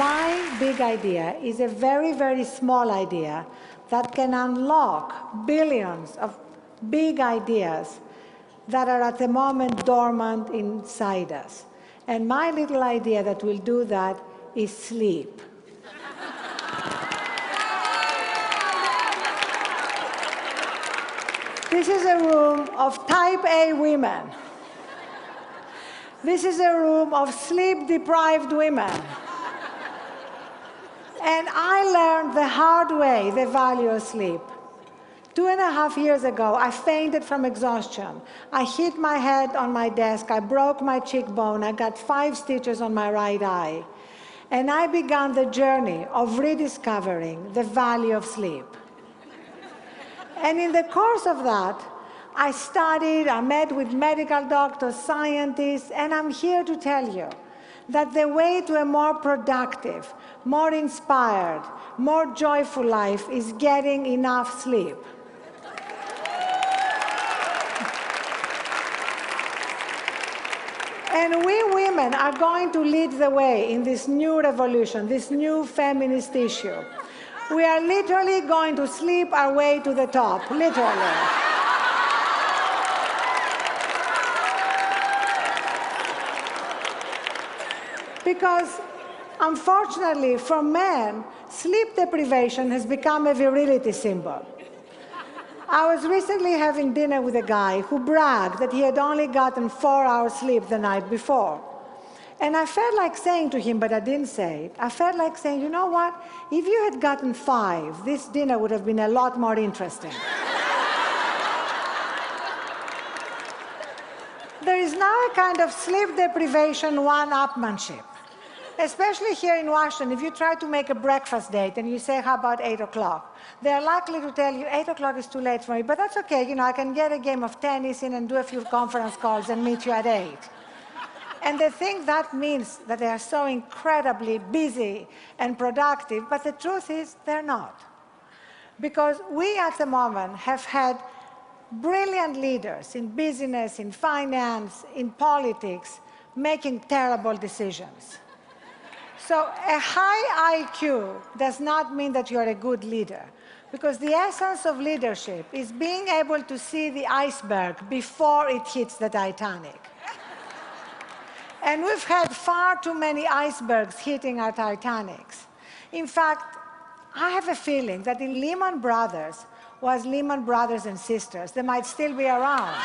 My big idea is a very, very small idea that can unlock billions of big ideas that are at the moment dormant inside us. And my little idea that will do that is sleep. This is a room of type A women. This is a room of sleep-deprived women. And I learned the hard way the value of sleep. 2.5 years ago, I fainted from exhaustion. I hit my head on my desk. I broke my cheekbone. I got 5 stitches on my right eye. And I began the journey of rediscovering the value of sleep. And in the course of that, I studied, I met with medical doctors, scientists, and I'm here to tell you that the way to a more productive, more inspired, more joyful life is getting enough sleep. And we women are going to lead the way in this new revolution, this new feminist issue. We are literally going to sleep our way to the top, literally. Because, unfortunately, for men, sleep deprivation has become a virility symbol. I was recently having dinner with a guy who bragged that he had only gotten 4 hours sleep the night before. And I felt like saying to him, but I didn't say it, I felt like saying, you know what? If you had gotten 5, this dinner would have been a lot more interesting. There is now a kind of sleep deprivation one-upmanship. Especially here in Washington, if you try to make a breakfast date and you say, how about 8 o'clock? They're likely to tell you, 8 o'clock is too late for me, but that's okay, you know, I can get a game of tennis in and do a few conference calls and meet you at 8. And they think that means that they are so incredibly busy and productive, but the truth is they're not. Because we at the moment have had brilliant leaders in business, in finance, in politics, making terrible decisions. So a high IQ does not mean that you're a good leader, because the essence of leadership is being able to see the iceberg before it hits the Titanic. And we've had far too many icebergs hitting our Titanics. In fact, I have a feeling that in Lehman Brothers was Lehman Brothers and Sisters. They might still be around.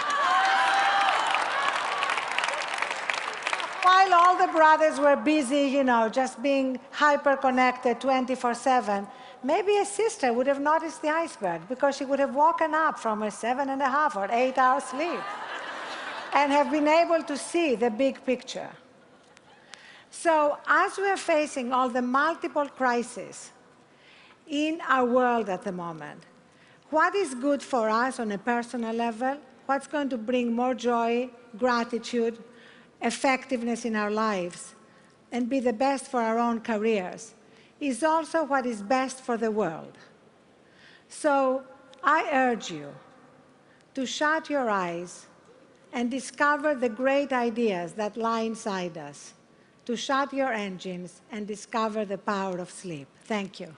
While all the brothers were busy, you know, just being hyper-connected 24/7, maybe a sister would have noticed the iceberg because she would have woken up from a 7.5 or 8 hour sleep and have been able to see the big picture. So as we are facing all the multiple crises in our world at the moment, what is good for us on a personal level, what's going to bring more joy, gratitude, effectiveness in our lives, and be the best for our own careers, is also what is best for the world. So I urge you to shut your eyes and discover the great ideas that lie inside us, to shut your engines and discover the power of sleep. Thank you.